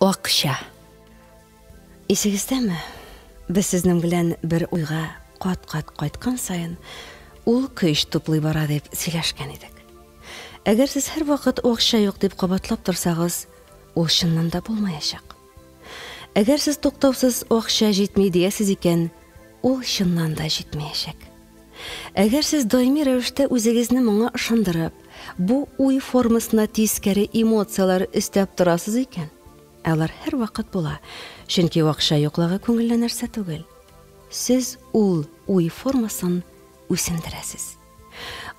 Акча. Исегездәме? Без сезнең белән бер уйга кат-кат кайткан сайын, ул көч туплый бара дип сөйләшкән идек. Әгәр сез һәр вакыт акча юк дип кабатлап торсагыз, ул чыннан да булмаячак. Әгәр сез туктаусыз акча җитми диясез икән, ул чыннан да җитмәячәк. Әгәр сез даими рәвештә үзегезне моңа ышандырып, бу уй формасына тискәре эмоциялар өстәп торасыз икән, алар һәр вакыт була, чөнки акча юклыгы күңелле нәрсә түгел. Сез ул уй формасын үсендерәсез.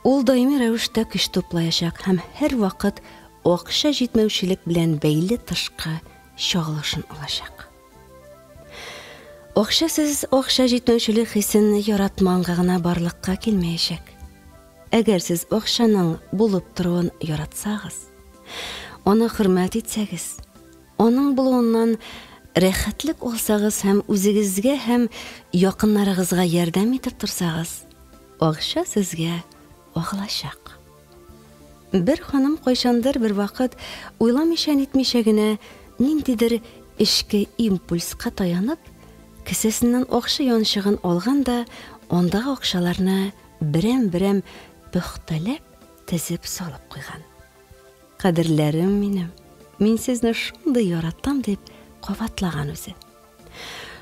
Ул даими рәвештә көч туплаячак һәм һәр вакыт акча җитмәүчелек белән бәйле тышкы чагылышын алачак. Акчасыз акча җитмәүчелек хисен яратманга гына барлыкка килмәячәк. Әгәр сез акчаның булып торуын яратсагыз, аны хөрмәт итсәгез, аның булуыннан рәхәтлек алсагыз һәм үзегезгә һәм якыннарыгызга ярдәм итеп торсагыз, акча сезгә агылачак. Бер ханым кайчандыр бер вакыт уйламыйча нитмичә генә ниндидер эчке импульска таянып, кесәсеннән акча янчыгын алган да, андагы акчаларны берәм-берәм пөхтәләп тезеп салып куйган. Кадерләрем минем, мин сезне шундый яратам дип кабатлаган үзе.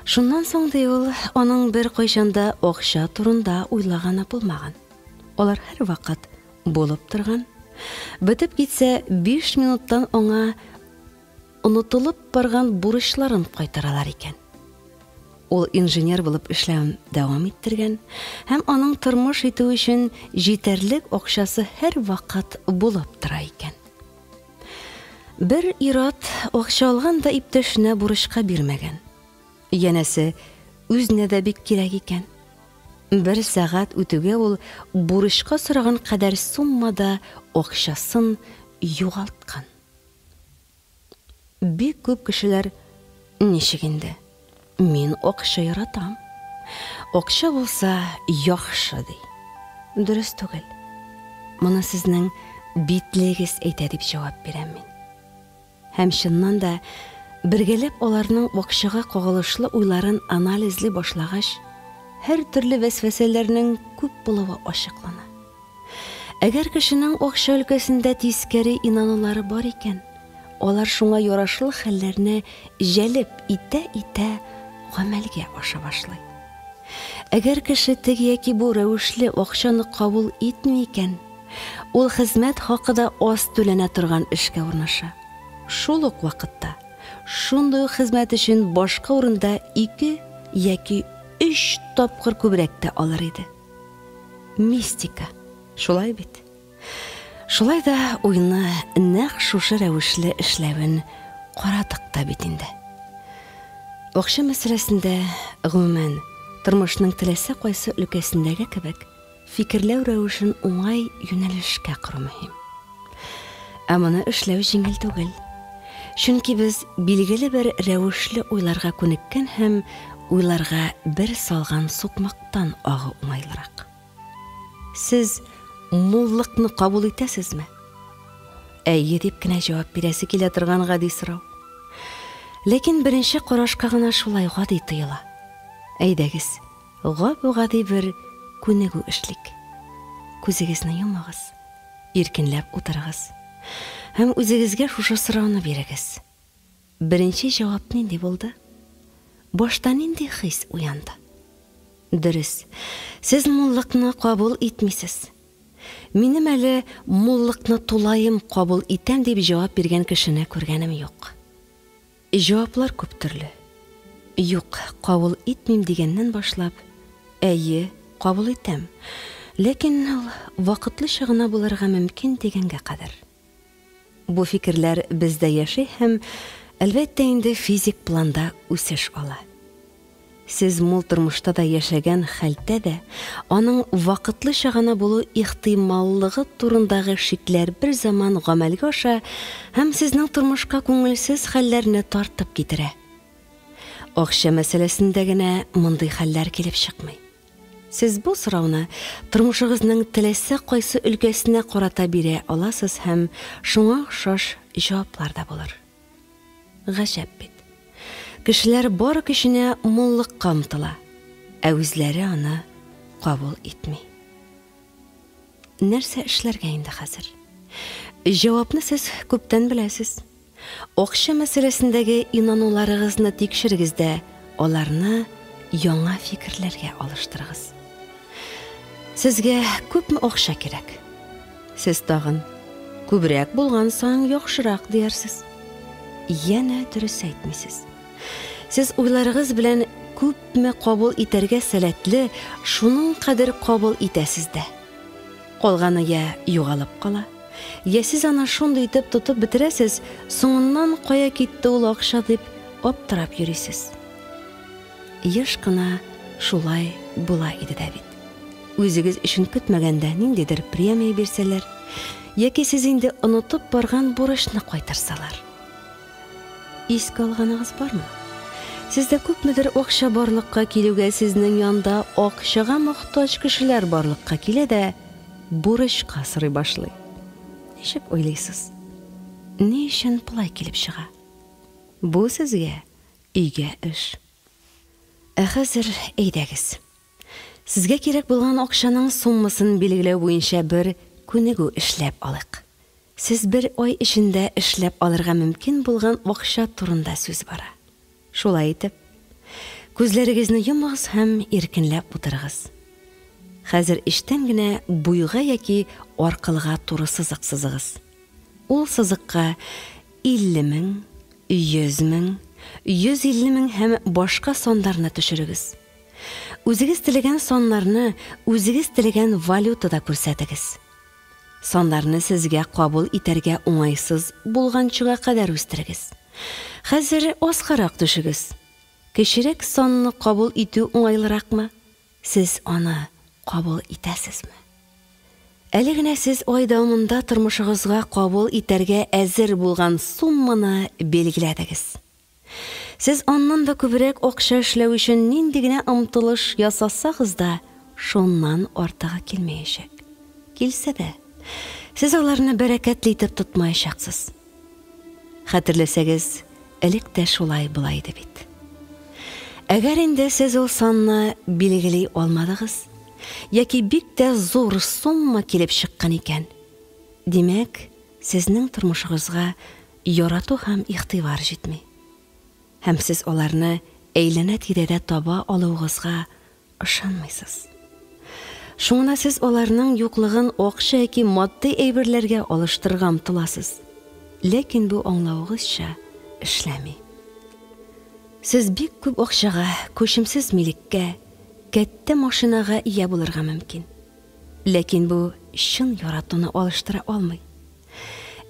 Шуннан соң ди ул аның бер кайчанда акча турында уйлаганы булмаган. Алар һәр вакыт булып торган. Бетеп китсә 5 минуттан аңа онытылып барган бурычларын кайтаралар икән. Ул инженер булып эшләвен дәвам иттергән һәм аның тормыш итү өчен җитәрлек акчасы һәр вакыт булып тора икән. Бер ират акча алган да иптәшенә бурычка бирмәгән. Янәсе, үзенә дә бик кирәк икән. Бер сәгать үтүгә ул бурычка сораган кадәр суммада акчасын югалткан. Бик күп кешеләр ничек инде? Мин акча яратам. Акча булса яхшы ди. Дөрес түгел. Моны сезнең битлегез әйтә дип җавап бирәм мин. Һәм чыннан да бергәләп аларның акчага кагылышлы уйларын анализли башлагач, һәр төрле вәсвәсәләрнең күп булуы ачыклана. Әгәр кешенең акча өлкәсендә тискәре инанулары бар икән, алар шуңа ярашлы хәлләрне җәлеп итә гамәлгә аша башлый. Әгәр кеше теге яки бу рәвешле акчаны кабул итми икән, ул хезмәт хакында аз түләнә торган эшкә урнаша. Шул ук вакытта шундый хезмәт өчен башка урында 2 яки 3 тапкыр күбрәк тә алыр иде. Мистика. Шулай бит. Шулай да уйны нәкъ шушы рәвешле эшләвен карадык та бит инде. Акча мәсьәләсендә гомумән тормышның теләсә кайсы өлкәсендәге кебек фикерләү рәвешен уңай юнәлешкә кору мөһим. Ә моны эшләү җиңел түгел. Чөнки без билгеле бер рәвешле уйларга күнеккән һәм уйларга бер салган сукмактан агы уңайлырак. Сез муллыкны кабул итәсезме? Әйе дип кенә җавап бирәсе килә торган гади сорау. Ләкин беренче карашка гына шулай гади тоела. Әйдәгез, гади бер күнегү эшлик. Күзегезне йомагыз, иркенләп утырыгыз һәм үзегезгә шушы сорауны бирегез. Беренче җавап нинди булды? Башта нинди хис уянды? Дөрес, сез муллыкны кабул итмисез. Минем әле муллыкны тулайым кабул итәм дип җавап биргән кешене күргәнем юк. Җаваплар күп төрле. Юк, кабул итмим дигәннән башлап, әйе, кабул итәм. Ләкин ул вакытлыча гына булырга мөмкин дигәнгә кадәр. Бу фикерләр бездә яши һәм әлбәттә инде физик планда үсеш ала. Сез мул тормышта да яшәгән хәлдә дә аның вакытлыча гына булу ихтималлыгы турындагы шикләр бер заман гамәлгә аша һәм сезнең тормышка күңелсез хәлләрне тартып китерә. Акча мәсьәләсендә генә мондый хәлләр килеп чыкмый. Сез бу сорауны тормышыгызның теләсә кайсы өлкәсенә карата бирә аласыз һәм шуңа охшаш җаваплар да булыр. Гаҗәп бит. Кешеләр бар кешенә муллыкка омтыла, үзләре аны кабул итми. Нәрсә эшләргә инде хәзер? Җавапны сез күптән беләсез. Акча мәсьәләсендәге инануларыгызны тикшерегез дә, аларны яңа фикерләргә алыштырыгыз. Сезгә күпме акча кирәк? Сез тагын күбрәк булган саң яхшырак диярсез. Яна дөрес әйтмисез. Сез уйларыгыз белән күпме кабул итәргә сәләтле, шуның кадәр кабул итәсез дә. Калганы я югалып кала, я сез аны шундый итеп тотып бетерәсез, соңыннан кая китте ул акча дип аптырап йөрисез. Еш кына шулай була иде дә бит. Үзегез өчен көтмәгәндә ниндидер премия бирсәләр, яки сез инде онытып барган бурычны кайтарсалар. Искә алганыгыз бармы? Сездә күпмедер акча барлыкка килүгә сезнең янда акчага мохтаҗ кешеләр барлыкка килә дә бурычка сырый башлый. Ничек уйлыйсыз? Ни өчен булай килеп чыга? Бу сезгә өйгә эш. Хәзер әйдәгез. Сезгә кирәк булган акчаның суммасын билгеләү буенча бер күнегү эшләп алык. Сез бер ай эчендә эшләп алырга мөмкин булган акча турында сүз бара. Шулай итеп, күзләрегезне йомыгыз һәм иркенләп утырыгыз. Хәзер иштән генә буйга яки аркылыга туры сызык сызыгыз. Ул сызыкка 50 000, 100 000, 150 000 һәм башка саннарны төшерегез. Үзегез теләгән саннарны үзегез теләгән валютада күрсәтегез. Саннарны сезгә кабул итәргә уңайсыз булганчыга кадәр үстерегез. Хәзер аскарак төшегез. Кечерәк санны кабул итү уңайлыракмы? Сез аны кабул итәсезме? Әле генә сез ай дәвамында тормышыгызга кабул итәргә әзер булган сумманы билгеләдегез. Сез аннан да күбрәк акча эшләү өчен нинди генә омтылыш ясасагыз да, шуннан артыгы килмәячәк. Килсә дә, сез аларны бәрәкәтле итеп тотмаячаксыз. Хәтерләсәгез, элек тә шулай була иде бит. Әгәр инде сез ул санны билгели алмадыгыз, яки бик тә зур сумма килеп чыккан икән, димәк, сезнең тормышыгызга ярату һәм игътибар җитми. Һәм сез аларны әйләнә-тирәдә таба алуыгызга ышанмыйсыз. Шуңа сез аларның юклыгын акча яки матди әйберләргә алыштырырга омтыласыз. Ләкин бу аңлавыгызча эшләми. Сез бик күп акчага, күчемсез милеккә, кәттә машинага ия булырга мөмкин. Ләкин бу чын яратуны алыштыра алмый.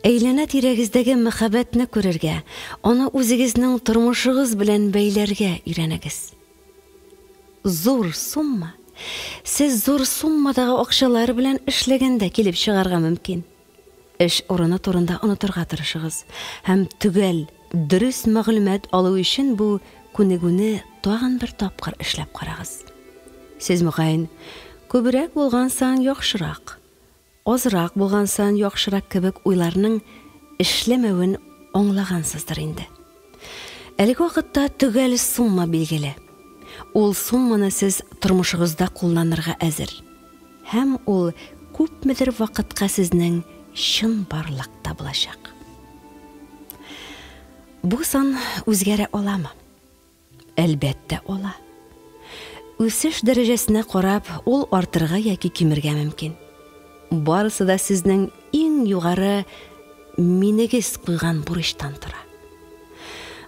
Әйләнә-тирәгездәге мәхәббәтне күрергә, аны үзегезнең тормышыгыз белән бәйләргә өйрәнегез. Зур сумма. Сез зур суммадагы акчалар белән эшләгәндә килеп чыгарга мөмкин. Эш урыны турында онытырга тырышыгыз һәм түгел, дөрес мәгълүмат алу өчен бу күнегүне тагын бер тапкыр эшләп карагыз. Сез мөгаен күбрәк булган сан яхшырак, азрак булган сан яхшырак кебек уйларның эшләмәвен аңлагансыздыр инде. Әлеге вакытта түгел сумма билгеле. Ул сумманы сез тормышыгызда кулланырга әзер. Һәм ул күпмедер вакытка сезнең чын барлыкта булачак. Бу сан үзгәрә аламы? Әлбәттә ала. Үсеш дәрәҗәсенә карап, ул артырга яки кимергә мөмкин. Барысы да сезнең иң югары минегез куйган бурычтан тора.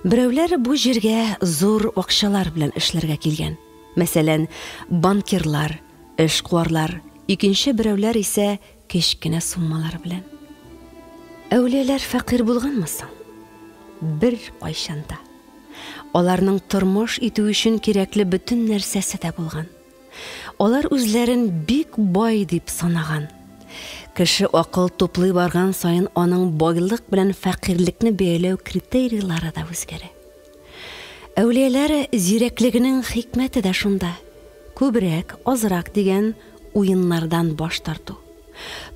Берәүләр бу җиргә зур акчалар белән эшләргә килгән. Мәсәлән, банкирлар, эшкуарлар, икенче берәүләр исә кечкенә суммалар белән. Әүлияләр фәкыйрь булганмы соң? Бер кайчанда. Аларның тормыш итү өчен кирәкле бөтен нәрсәсе дә булган. Алар үзләрен бик бай дип санаган. Кеше акыл туплый барган саен аның байлык белән фәкыйрьлекне бәяләү критерийлары да үзгәрә. Әүлияләр зирәклегенең хикмәте дә шунда. Күбрәк, азрак дигән уеннардан баш тарту.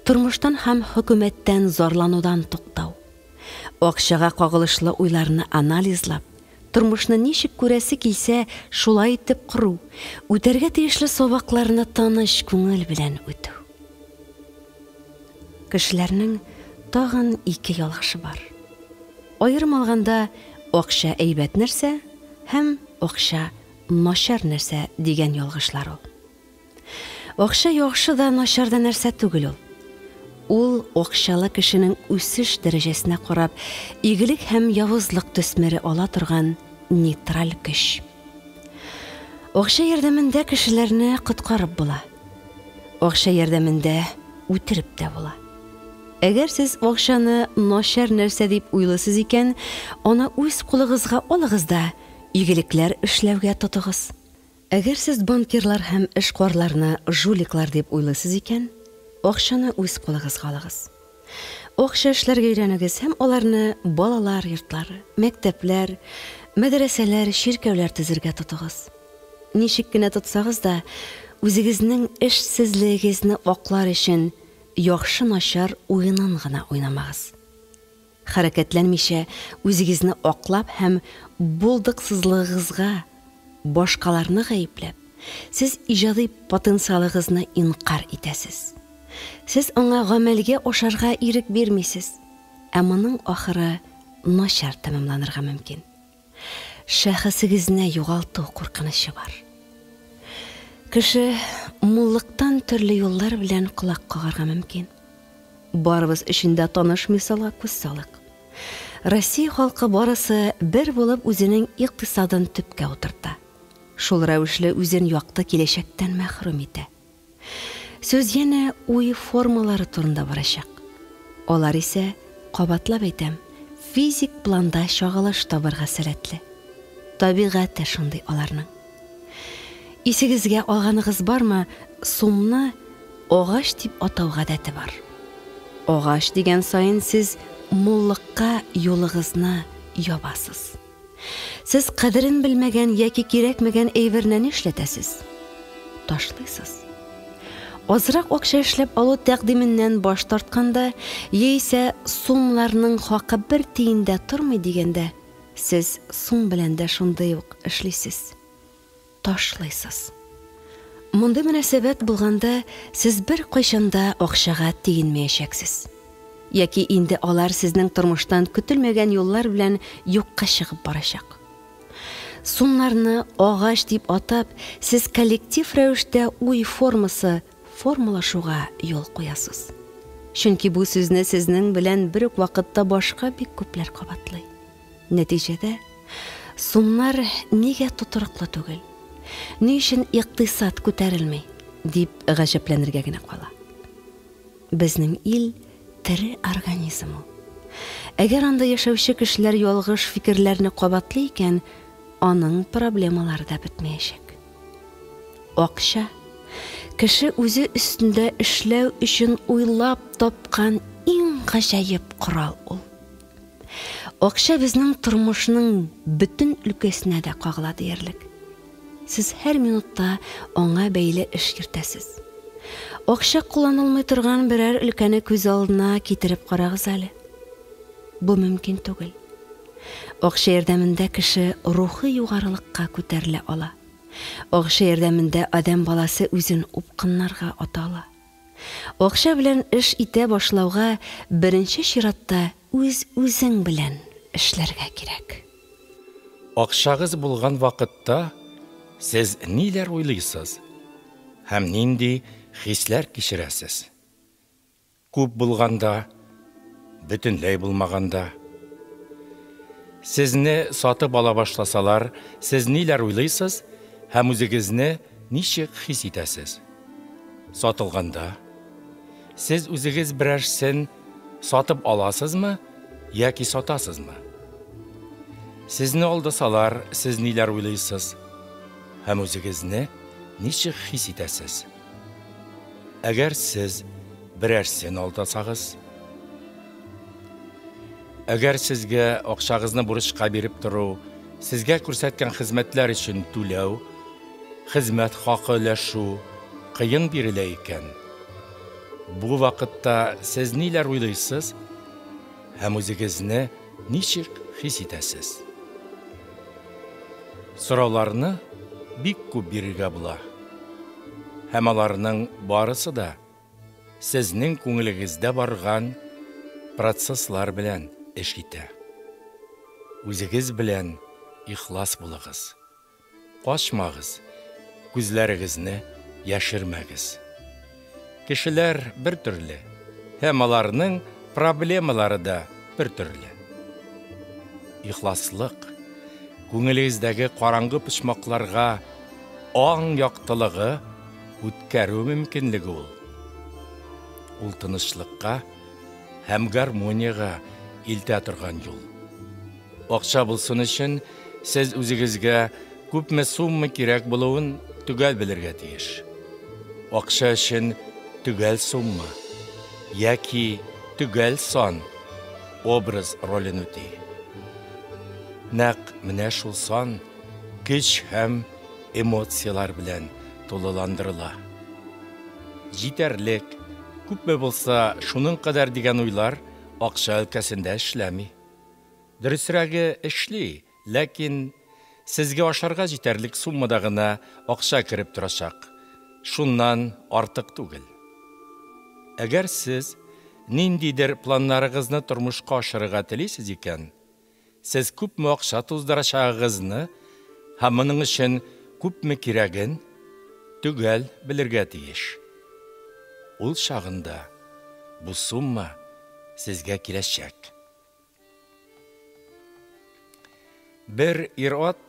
Тормыштан һәм хөкүмәттән зарланудан туктау. Акчага кагылышлы уйларны анализлап, тормышны ничек күрәсе килсә, шулай итеп кыру, үтәргә тиешле сабакларны таныш күңел белән үтү. Кешеләрнең тагын ике ялгышы бар. Аерым алганда, акча әйбәт нәрсә һәм акча начар нәрсә дигән ялгышлар ул. Акча яхшы да, начар да нәрсә түгел ул. Ул акчалы кешенең үсеш дәрәҗәсенә карап, игелек һәм явызлык төсмәре ала торган нейтраль көч. Акча ярдәмендә кешеләрне коткарып була. Акча ярдәмендә үтереп тә була. Әгәр сез акчаны начар нәрсә дип уйлыйсыз икән, аны үз кулыгызга алыгыз да игелекләр эшләүгә тотыгыз. Әгәр сез банкирлар һәм эшкуарларны жуликлар дип уйлыйсыз икән, акчаны үз кулыгызга алыгыз. Акча эшләргә өйрәнегез һәм аларны балалар йортлары, мәктәпләр, мәдрәсәләр, ширкәүләр төзергә тотыгыз. Ничек кенә тотсагыз да, үзегезнең эшсезлегегезне аклар өчен яхшы начар уенын гына уйнамагыз. Хәрәкәтләнмичә үзегезне аклап һәм булдыксызлыгыгызга башкаларны гаепләп, сез иҗади потенциалыгызны инкар итәсез. Сез аңа гамәлгә ашарга ирек бирмисез, ә моның ахыры начар тәмамланырга мөмкин. Шәхесегезне югалту куркынычы бар. Кеше муллыктан төрле юллар белән кулак кагарга мөмкин. Барыбыз өчендә таныш мисалга күз салык. Россия халкы барысы бер булып үзенең икътисадын төпкә утырта. Шул рәвешле үзен якты киләчәктән мәхрүм итә. Сөз янә уй формалары турында барачак. Алар исә, кабатлап әйтәм, физик планда чагылыш табырга сәләтле. Табигать та шундый аларның. Исегезгә алганыгыз бармы, сумны агач дип атау гадәте бар. Агач дигән сайын сез муллыкка юлыгызны ябасыз. Сез кадерен белмәгән яки кирәкмәгән әйберне эшләтәсез. Ташлыйсыз. Азрак акча эшләп алу тәкъдименнән баш тартканда, яисә сумларның хакы бер тиендә тормый дигәндә, сез сум белән дә шундый ук эшлисез. Ташлыйсыз. Монда мөнәсәбәт булганда, сез бер кайчанда акчага тигенмәячәксез. Яки инде алар сезнең тормыштан көтелмәгән юллар белән юкка чыгып барачак. Сумнарны агач дип атап, сез коллектив рәвештә уй формалашуга юл куясыз. Чөнки бу сүзне сезнең белән бер үк вакытта башка бик күпләр кабатлый. Нәтиҗәдә, сумнар нигә тутырыклы түгел? Ни өчен икътисад күтәрелмәй дип гаҗәпләнергә генә кала. Безнең ил тере организм. Әгәр анда яшәүче кешеләр ялгыш фикерләрне кабатлый икән, аның проблемалары да бетмәячәк. Акча кеше үзе өстендә эшләү өчен уйлап тапкан иң гаҗәеп корал ул. Акча безнең тормышның бөтен өлкәсенә дә кагыла диярлек. Сез һәр минутта аңа бәйле эш йөртәсез. Акча кулланылмый торган берәр өлкәне күз алдына китереп карагыз әле. Бу мөмкин түгел. Акча ярдәмендә кеше рухи югарылыкка күтәрелә ала. Акча ярдәмендә адам баласы үзен упкыннарга атала. Акча белән эш итә башлауга беренче чиратта үзең белән эшләргә кирәк. Акчагыз булган вакытта сез ниләр уйлыйсыз һәм нинди хисләр кичерәсез? Күп булганда, бөтенләй булмаганда. Сезне сатып ала башласалар, сез ниләр уйлыйсыз һәм үзегезне ничек хис итәсез? Сатылганда, сез үзегез берәрсен сатып аласызмы яки сатасызмы? Сезне алдасалар, сез ниләр уйлыйсыз һәм үзегезне ничек хис итәсез? Әгәр сез берәрсен алдасагыз, әгәр сезгә акчагызны бурычка биреп тору, сезгә күрсәткән хезмәтләр өчен түләү, хезмәт хакы өләшү кыен бирелә икән, бу вакытта сез ниләр уйлыйсыз һәм үзегезне ничек хис итәсез? Сорауларны бик күп бирергә була. Һәм аларның барысы да сезнең күңелегездә барган процесслар белән эш итә. Үзегез белән ихлас булыгыз. Качмагыз, күзләрегезне яшермәгез. Кешеләр бер төрле, һәм аларның проблемалары да бер төрле. Ихласлык күңелегездәге караңгы почмакларга аң яктылыгы үткәрү мөмкинлеге ул. Ул тынычлыкка һәм гармонияга илтә торган юл. Акча булсын өчен сез үзегезгә күпме сумма кирәк булуын түгел белергә тиеш. Акча өчен түгел сумма, яки түгел сан образ ролен үти. Нәкъ менә шул сан көч һәм эмоциялар белән тулыландырыла. Җитәрлек, күпме булса шуның кадәр дигән уйлар акча өлкәсендә эшләми. Дөресрәге эшли, ләкин сезгә ашарга җитәрлек суммада гына акча кирип торачак. Шуннан артык түгел. Әгәр сез ниндидер планнарыгызны тормышка ашырырга телисез икән, сез күпме акча туздырачагыгызны һәм моның өчен күпме кирәген түгел белергә тиеш. Ул чагында бу сумма сезгә киләчәк. Бер ир-ат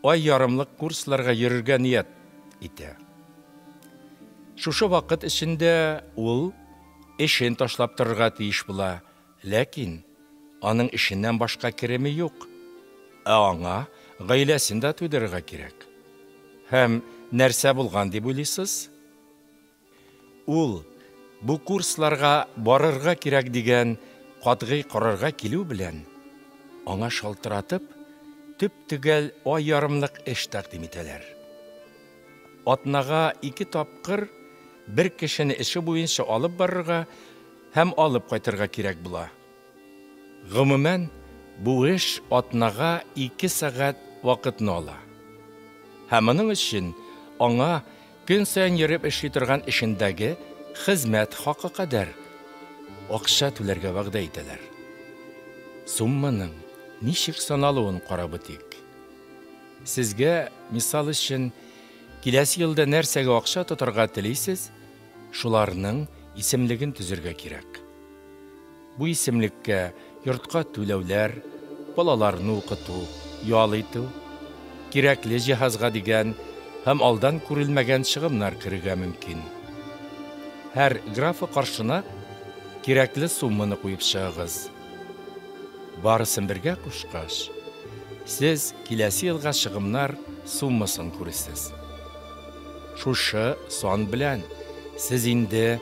ай ярымлык курсларга йөрергә ният итә. Шушы вакыт эчендә ул эшен ташлап торырга тиеш була, ләкин аның эшеннән башка кереме юк. Аңа гаиләсен дә туйдырырга кирәк. Һәм нәрсә булган дип уйлыйсыз? Ул бу курсларга барырга кирәк дигән катгый карарга килү белән аңа шалтыратып төп-төгәл ай ярымлык эш тәкъдим итәләр. Атнага 2 тапкыр бер кешене эше буенча алып барырга һәм алып кайтырга кирәк була. Гомумән, бу эш атнага 2 сәгать вакытны ала. Һәм моның өчен аңа көн саен йөреп эшли торган эшендәге хезмәт хакы кадәр акча түләргә вәгъдә итәләр. Сумманың ничек саналуын карап үтик. Сезгә, мисал өчен, киләсе елда нәрсәгә акча тотарга телисез, шуларның исемлеген төзергә кирәк. Бу исемлеккә йортка түләүләр, балаларны укыту, ял итү, кирәкле җиһазга дигән һәм алдан күрелмәгән чыгымнар керергә мөмкин. Һәр графа каршына кирәкле сумманы куеп чыгыгыз. Барысын бергә кушкач, сез киләсе елга чыгымнар суммасын күрәсез. Шушы сан белән сез инде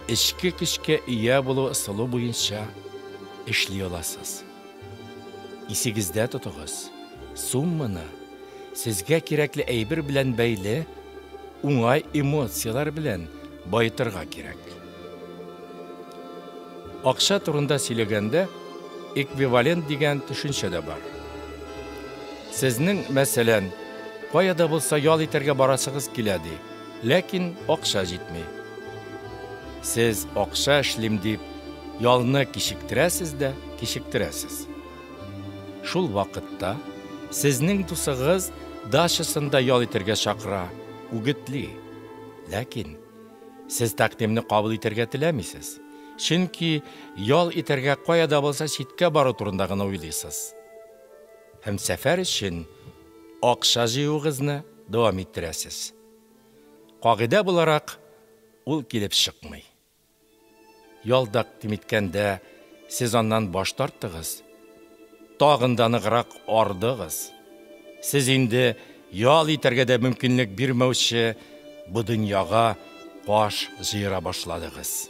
эчке көчкә ия булу ысулы буенча эшли аласыз. Исегездә тотыгыз, сумманы сезгә кирәкле әйбер белән бәйле уңай эмоциялар белән байтырга кирәк. Акча турында сөйләгәндә эквивалент дигән төшенчә дә бар. Сезнең, мәсәлән, каяда булса ял итәргә барасыгыз килә ди, ләкин акча җитми. Сез акча эшлим дип ялны кичектерәсез дә кичектерәсез. Шул вакытта сезнең дусыгыз дачасында ял итәргә чакыра, үгетли. Ләкин сез тәкъдимне кабул итәргә теләмисез. Чөнки ял итәргә каяда булса читкә бару турында гына уйлыйсыз. Һәм сәфәр өчен акча җыюыгызны дәвам иттерәсез. Кагыйдә буларак ул килеп чыкмый. Ял тәкъдим иткәндә сез аннан баш тарттыгыз. Тагын да ныграк ардыгыз. Сез инде ял итәргә дә мөмкинлек бирмәүче бу дөньяга каш җыера башладыгыз.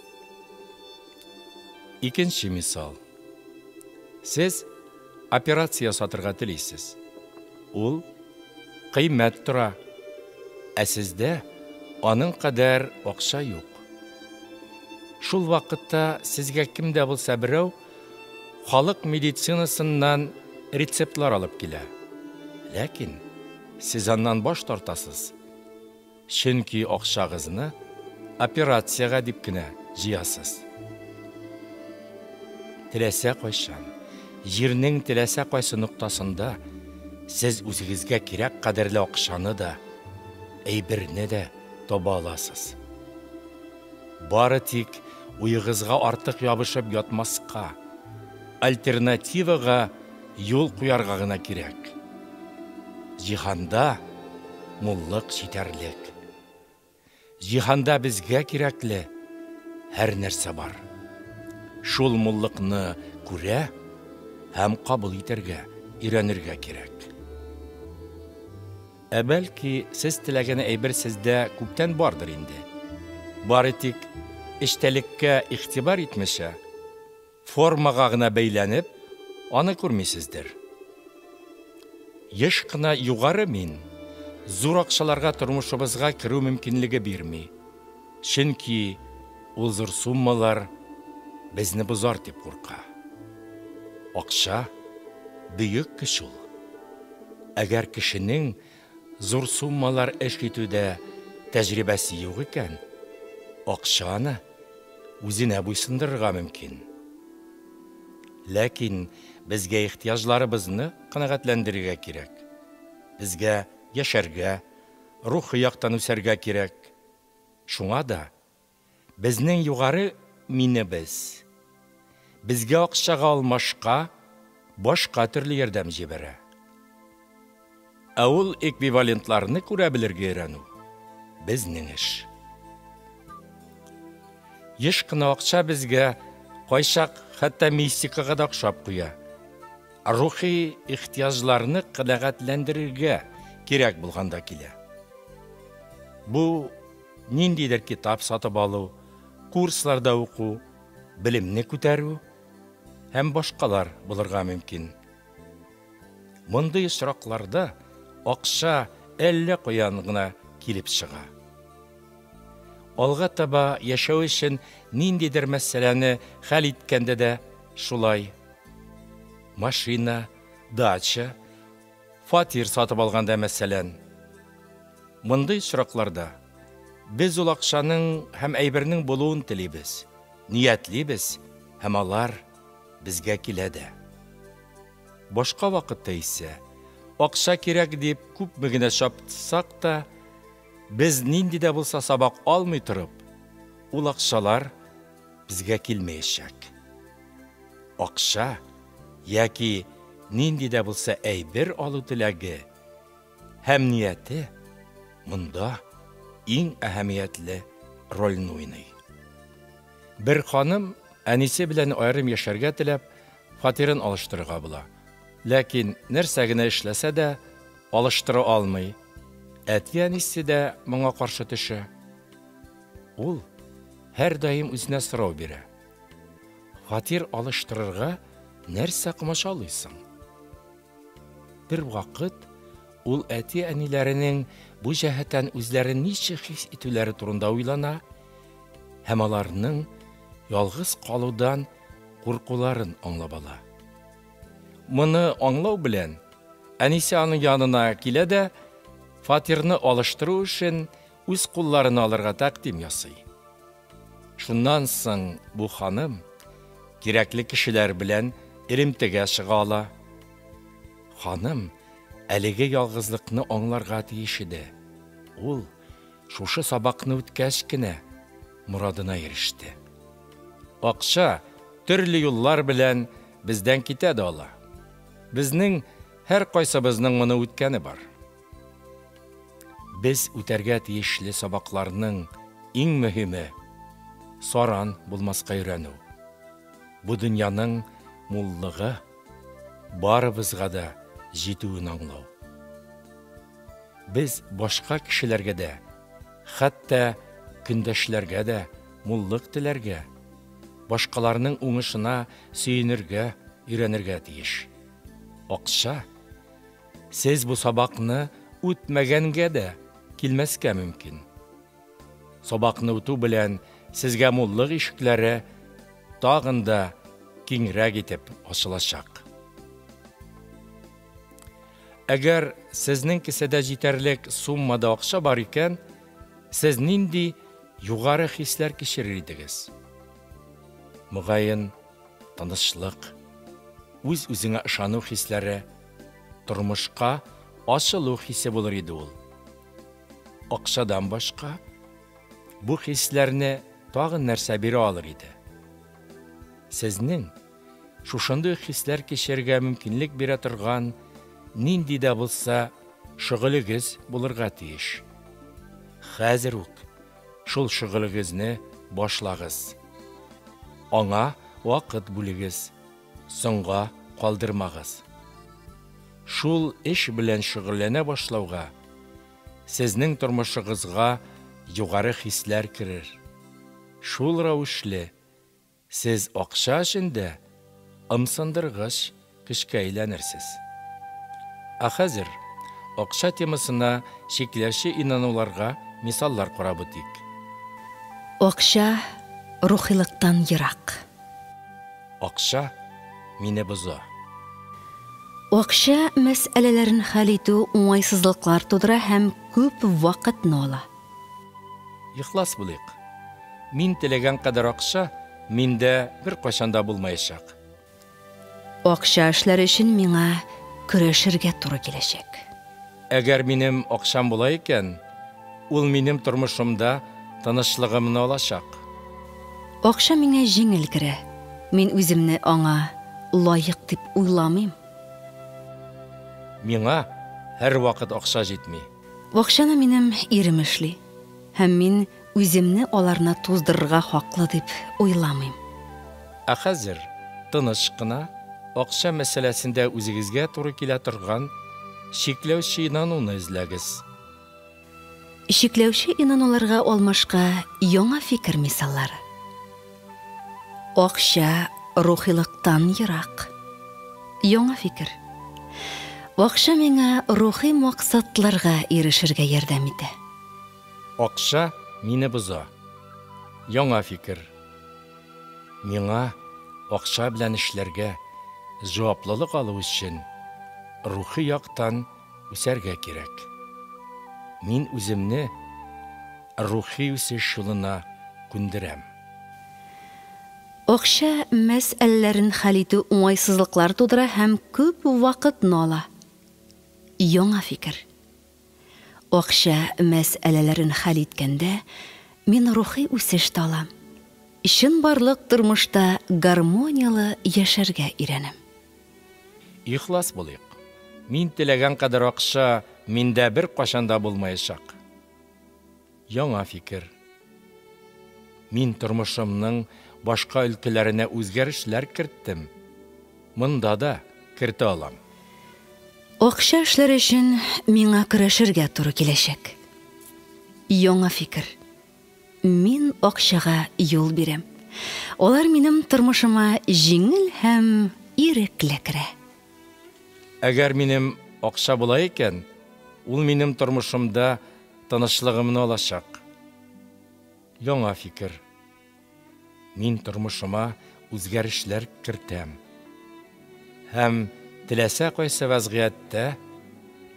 Икенче мисал. Сез операция сатырга телисез. Ул кыйммәт тора, ә сездә аның кадәр акча юк. Шул вакытта сезгә кемдә булса берәү халык медицинасыннан рецептлар алып килә. Ләкин сез аннан баш тартасыз. Чөнки акчагызны операциягә дип кенә җыясыз. Теләсә кайчан, җирнең теләсә кайсы нуктасында сез үзегезгә кирәк кадерле акчаны да, әйберне дә таба аласыз. Бары тик уегызга артык ябышып ятмаска, альтернативага юл куярга гына кирәк. Җиһанда муллык җитәрлек. Җиһанда безгә кирәкле һәр нәрсә бар. Шул муллыкны күрә һәм кабул итәргә, өйрәнергә кирәк. Бәлки, сез теләгән әйбер сездә күптән бардыр инде. Бары тик эчтәлеккә игътибар итмәшә, формага гына бәйләнеп, аны күрмисездер. Еш кына югары мин зур акчаларга тормышыбызга кирү мөмкинлеге бирми. Чөнки ул зур суммалар безне бозар дип курка. Акча бөек көч ул. Әгәр кешенең зур суммалар эш итүдә тәҗрибәсе юк икән, акчаны үзенә буйсындырырга мөмкин. Ләкин безгә ихтияҗларыбызны канәгатьләндерергә кирәк. Безгә яшәргә, рухи яктан үсәргә кирәк. Шуңа да безнең югары минебез безгә акчага алмашка башка төрле ярдәм җибәрә. Ул эквивалентларны күрә белергә өйрәнү безнең эш. Еш кына акча безгә кайчак хәтта мистикага да охшап куя. Рухи ихтияҗларны канәгатьләндерергә кирәк булганда килә. Бу ниндидер китап сатып алу, курсларда уку, белемне күтәрү һәм башкалар булырга мөмкин. Мондый очракларда акча әллә каян гына килеп чыга. Алга таба яшәү өчен ниндидер мәсьәләне хәл иткәндә дә шулай. Машина, дача, фатир сатып алганда мәсәлән. Мондый очракларда без ул акчаның һәм әйбернең булуын телибез, ниятлибез һәм алар безгә килә дә. Башка вакытта исә акча кирәк дип күпме генә чаптысак та, без нинди дә булса сабак алмый торып, ул акчалар безгә килмәячәк. Акча яки нинди дә булса әйбер алу теләге һәм нияте монда иң әһәмиятле рольне уйный. Бер ханым әнисе белән аерым яшәргә теләп, фатирын алыштырырга була. Ләкин нәрсә генә эшләсә дә алыштыра алмый. Әти-әнисе дә моңа каршы төшә. Ул һәр даим үзенә сорау бирә. Фатир алыштырырга нәрсә комачалыйсың? Бер вакыт ул әти-әниләренең бу җәһәттән үзләрен ничек хис итүләре турында уйлана һәм аларның ялгыз калудан куркуларын аңлап ала. Моны аңлау белән әнисе аның янына килә дә фатирны алыштыру өчен үз кулларын алырга тәкъдим ясый. Шуннан соң бу ханым кирәкле кешеләр белән элемтегә чыга ала. Ханым әлеге ялгызлыкны аңларга тиеш иде. Ул шушы сабакны үткәч кенә muradına erişti. Акча төрле юллар белән бездән китә дә ала. Безнең һәр кайсыбызның моны үткәне бар. Без үтәргә тиешле сабакларның иң мөһиме саран булмаска өйрәнү. Бу дөньяның муллыгы барыбызга да җитүен аңлау. Без башка кешеләргә дә, хәтта көндәшләргә дә муллык теләргә, башкаларның уңышына сөенергә, өйрәнергә тиеш. Акча сез бу сабакны үтмәгәнгә дә килмәскә мөмкин. Сабакны үтү белән сезгә муллык ишекләре тагын да киңрәк итеп ачылачак. Әгәр сезнең кесәдә җитәрлек суммада акча бар икән, сез нинди югары хисләр кичерер идегез? Мөгаен, тынычлык, үз-үзеңә ышану хисләре, тормышка ачылу хисе булыр иде ул. Акчадан башка бу хисләрне тагын нәрсә бирә алыр иде? Сезнең шушындый хисләр кичерергә мөмкинлек бирә торган нинди дә булса шөгылегез булырга тиеш. Хәзер үк шул шөгылегезне башлагыз. Аңа вакыт бүлегез, соңга калдырмагыз. Шул эш белән шөгыльләнә башлауга сезнең тормышыгызга югары хисләр керер. Шул рәвешле сез акча эшендә ымсындыргыч көчкә әйләнерсез. Хәзер акча темасына шикләши инануларга мисаллар карап үтик. Акча рухилыктан ерак. Акча мине боза. Акча мәсьәләләрен хәл итү уңайсызлыклар тудыра һәм күп вакытны ала. Ихлас булыйк. Мин теләгән кадәр акча миндә бер кашанда булмаячак. Акча эшләре өчен миңа көрәшергә туры киләчәк. Әгәр минем акчам була икән, ул минем тормышымда тынычлыгымны алачак. Акча миңа җиңел керә. Мин үземне аңа лаек дип уйламыйм. Миңа һәр вакыт акча җитми. Акчаны минем ирем эшли, һәм мин үземне аларны туздырырга хаклы дип уйламыйм. Хәзер тыныч кына акча мәсьәләсендә үзегезгә туры килә торган шикләүче инануны эзләгез. Шикләүче инануларга алмашка яңа фикер мисаллары. Акча рухилыктан ерак. Яңа фикер. Акча миңа рухи максатларга ирешергә ярдәм итә. Акча мине боза. Яңа фикер. Миңа акча белән эшләргә, җаваплылык алу өчен рухи яктан үсәргә кирәк. Мин үземне рухи үсеш юлына күндерәм. Акча мәсьәләләрен хәл итү уңайсызлыклар тудыра һәм күп вакытны ала. Яңа фикер. Акча мәсьәләләрен хәл иткәндә мин рухи үсеш талам. Ишен барлык тормышта гармониялы яшәргә ирәнем. Ихлас булыйк. Мин теләгән кадәр акча миндә бер кашанда булмаячак. Яңа фикер. Мин тормышымның башка өлкәләренә үзгәрешләр керттем. Монда да кертә алам. Акча эшләре өчен миңа көрәшергә туры киләчәк. Яңа фикер. Мин акчага юл бирәм. Алар минем тормышыма җиңел һәм ирекле керә. Әгәр минем акча була икән, ул минем тормышымда тынычлыгымны алачак. Яңа фикер. Мин тормышыма үзгәрешләр кертәм. Һәм теләсә кайсы вазгыятьтә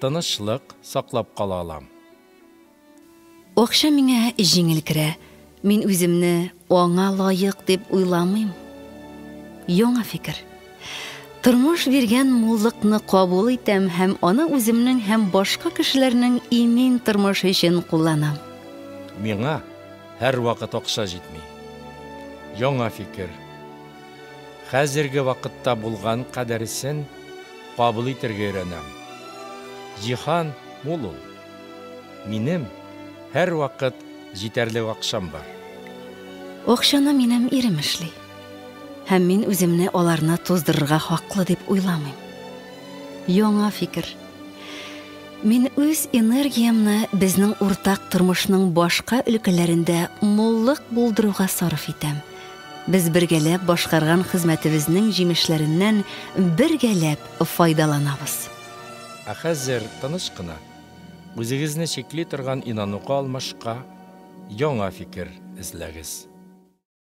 тынычлык саклап кала алам. Акча миңа җиңел керә. Мин үземне аңа лаек дип уйламыйм. Яңа фикер. Тормыш биргән муллыкны кабул итәм һәм аны үземнең һәм башка кешеләрнең имин тормышы өчен кулланам. Миңа һәр вакыт акча җитми. Яңа фикер. Хәзерге вакытта булган кадәресен кабул итәргә өйрәнәм. Җиһан мул ул. Минем һәр вакыт җитәрлек акчам бар. Акчаны минем ирем эшли. Һәм мин үземне аларны туздырырга хаклы дип уйламыйм. Яңа фикер. Мин үз энергиямны безнең уртак тормышның башка өлкәләрендә муллык булдыруга сарыф итәм. Без бергәләп башкарган хезмәтебезнең җимешләреннән бергәләп файдаланабыз. Хәзер тыныч кына үзегезне шикли торган инануга алмашка яңа фикер эзләгез.